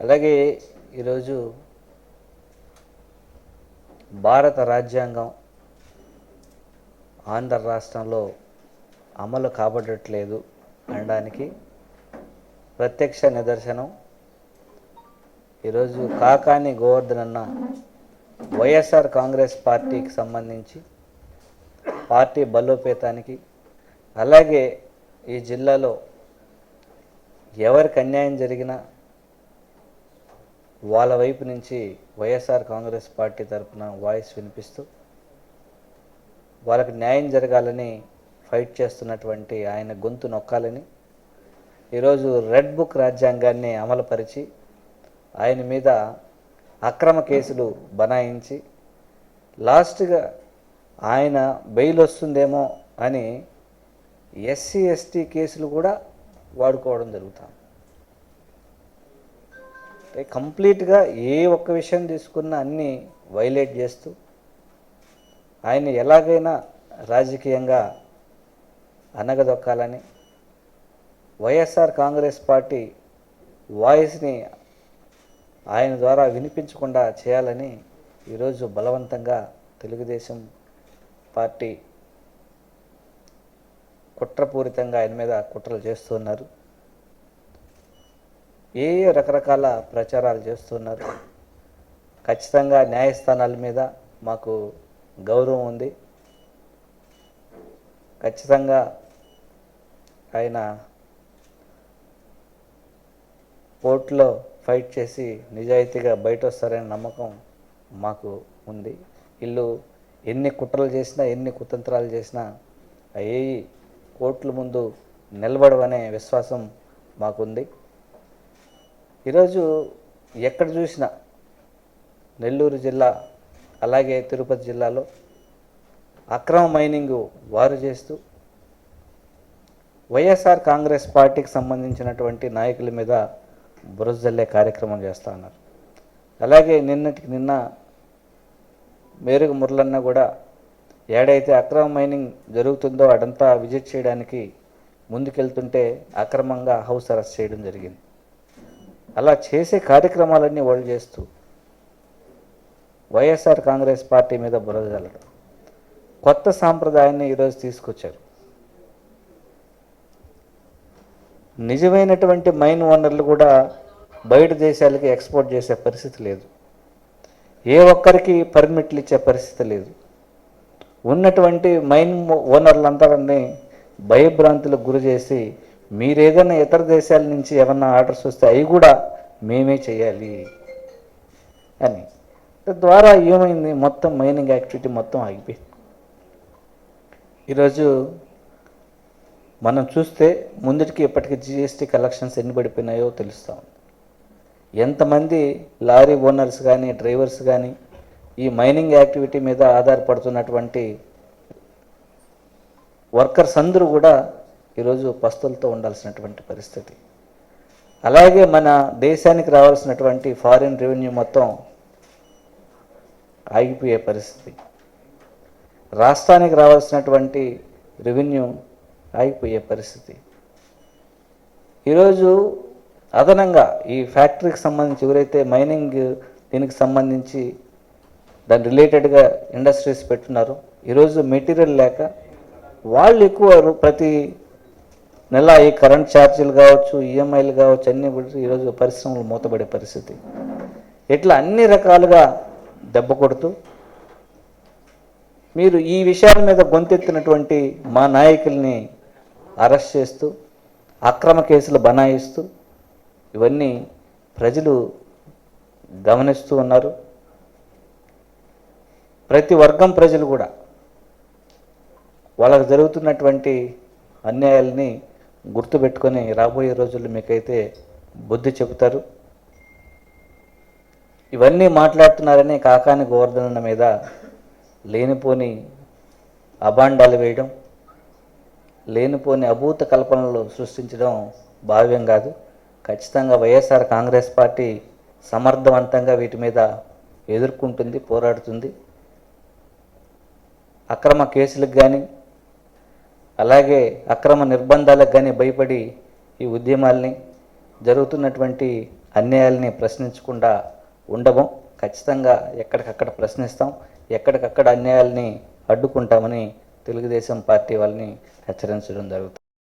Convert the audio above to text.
అలాగే ఈరోజు భారత రాజ్యాంగం ఆంధ్ర రాష్ట్రంలో అమలు కాబడట్లేదు అనడానికి ప్రత్యక్ష నిదర్శనం ఈరోజు కాకాని గోవర్ధన్ అన్న వైఎస్ఆర్ కాంగ్రెస్ పార్టీకి సంబంధించి పార్టీ బలోపేతానికి అలాగే ఈ జిల్లాలో ఎవరికి అన్యాయం జరిగినా వాళ్ళ వైపు నుంచి వైఎస్ఆర్ కాంగ్రెస్ పార్టీ తరఫున వాయిస్ వినిపిస్తూ వాళ్ళకి న్యాయం జరగాలని ఫైట్ చేస్తున్నటువంటి ఆయన గొంతు నొక్కాలని ఈరోజు రెడ్ బుక్ రాజ్యాంగాన్ని అమలుపరిచి ఆయన మీద అక్రమ కేసులు బనాయించి లాస్ట్గా ఆయన బెయిల్ వస్తుందేమో అని ఎస్సీ ఎస్టీ కేసులు కూడా వాడుకోవడం జరుగుతుంది. కంప్లీట్గా ఏ ఒక్క విషయం తీసుకున్నా అన్నీ వైలేట్ చేస్తూ ఆయన ఎలాగైనా రాజకీయంగా అనగదొక్కాలని వైఎస్ఆర్ కాంగ్రెస్ పార్టీ వాయిస్ని ఆయన ద్వారా వినిపించకుండా చేయాలని ఈరోజు బలవంతంగా తెలుగుదేశం పార్టీ కుట్రపూరితంగా ఆయన మీద కుట్రలు చేస్తున్నారు. ఏ రకరకాల ప్రచారాలు చేస్తున్నారు. ఖచ్చితంగా న్యాయస్థానాల మీద మాకు గౌరవం ఉంది. ఖచ్చితంగా ఆయన కోర్టులో ఫైట్ చేసి నిజాయితీగా బయట వస్తారనే నమ్మకం మాకు ఉంది. వీళ్ళు ఎన్ని కుట్రలు చేసినా ఎన్ని కుతంత్రాలు చేసినా అవి కోర్టుల ముందు నిలబడవనే విశ్వాసం మాకుంది. ఈరోజు ఎక్కడ చూసినా నెల్లూరు జిల్లా అలాగే తిరుపతి జిల్లాలో అక్రమ మైనింగ్ వారు చేస్తూ వైఎస్ఆర్ కాంగ్రెస్ పార్టీకి సంబంధించినటువంటి నాయకుల మీద బురజల్లే కార్యక్రమం చేస్తూ ఉన్నారు. అలాగే నిన్నటికి నిన్న మేరుగు మురళన్న కూడా ఏడైతే అక్రమ మైనింగ్ జరుగుతుందో అదంతా విజిట్ చేయడానికి ముందుకెళ్తుంటే అక్రమంగా హౌస్ అరెస్ట్ చేయడం జరిగింది. అలా చేసే కార్యక్రమాలన్నీ వాళ్ళు చేస్తూ వైఎస్ఆర్ కాంగ్రెస్ పార్టీ మీద బురద జల్లడం కొత్త సాంప్రదాయాన్ని ఈరోజు తీసుకొచ్చారు. నిజమైనటువంటి మైన్ ఓనర్లు కూడా బయట దేశాలకి ఎక్స్పోర్ట్ చేసే పరిస్థితి లేదు. ఏ ఒక్కరికి పర్మిట్లు ఇచ్చే పరిస్థితి లేదు. ఉన్నటువంటి మైన్ ఓనర్లందరినీ భయభ్రాంతులకు గురి చేసి మీరేదైనా ఇతర దేశాల నుంచి ఏమన్నా ఆర్డర్స్ వస్తే అవి కూడా మేమే చేయాలి అని. తద్వారా ఏమైంది, మొత్తం మైనింగ్ యాక్టివిటీ మొత్తం ఆగిపోయింది. ఈరోజు మనం చూస్తే ముందుటికి ఇప్పటికి జిఎస్టీ కలెక్షన్స్ ఎన్ని పడిపోయినాయో తెలుస్తాం. ఎంతమంది లారీ ఓనర్స్ కానీ డ్రైవర్స్ కానీ ఈ మైనింగ్ యాక్టివిటీ మీద ఆధారపడుతున్నటువంటి వర్కర్స్ అందరూ కూడా ఈరోజు పస్తులతో ఉండాల్సినటువంటి పరిస్థితి. అలాగే మన దేశానికి రావాల్సినటువంటి ఫారిన్ రెవెన్యూ మొత్తం ఆగిపోయే పరిస్థితి. రాష్ట్రానికి రావాల్సినటువంటి రెవెన్యూ ఆగిపోయే పరిస్థితి. ఈరోజు అదనంగా ఈ ఫ్యాక్టరీకి సంబంధించి ఎవరైతే మైనింగ్ దీనికి సంబంధించి దాని రిలేటెడ్గా ఇండస్ట్రీస్ పెట్టున్నారో ఈరోజు మెటీరియల్ లేక వాళ్ళు ఎక్కువ ప్రతి నెల ఈ కరెంట్ ఛార్జీలు కావచ్చు, ఈఎంఐలు కావచ్చు, అన్నీ ఈరోజు పరిశ్రమలు మూతపడే పరిస్థితి. ఇట్లా అన్ని రకాలుగా దెబ్బ కొడుతూ మీరు ఈ విషయాల మీద గొంతెత్తినటువంటి మా నాయకుల్ని అరెస్ట్ చేస్తూ అక్రమ కేసులు బనాయిస్తూ ఇవన్నీ ప్రజలు గమనిస్తూ ఉన్నారు. ప్రతి వర్గం ప్రజలు కూడా వాళ్ళకు జరుగుతున్నటువంటి అన్యాయాలని గుర్తుపెట్టుకొని రాబోయే రోజుల్లో మీకైతే బుద్ధి చెబుతారు. ఇవన్నీ మాట్లాడుతున్నారని కాకాని గోవర్ధన మీద లేనిపోని అభాండాలు వేయడం, లేనిపోని అభూత కల్పనలు సృష్టించడం భావ్యం కాదు. ఖచ్చితంగా వైఎస్ఆర్ కాంగ్రెస్ పార్టీ సమర్థవంతంగా వీటి మీద ఎదుర్కొంటుంది, పోరాడుతుంది. అక్రమ కేసులకు కానీ అలాగే అక్రమ నిర్బంధాలకు కానీ భయపడి ఈ ఉద్యమాల్ని జరుగుతున్నటువంటి అన్యాయాల్ని ప్రశ్నించకుండా ఉండము. ఖచ్చితంగా ఎక్కడికక్కడ ప్రశ్నిస్తాం, ఎక్కడికక్కడ అన్యాయాల్ని అడ్డుకుంటామని తెలుగుదేశం పార్టీ వాళ్ళని హెచ్చరించడం జరుగుతుంది.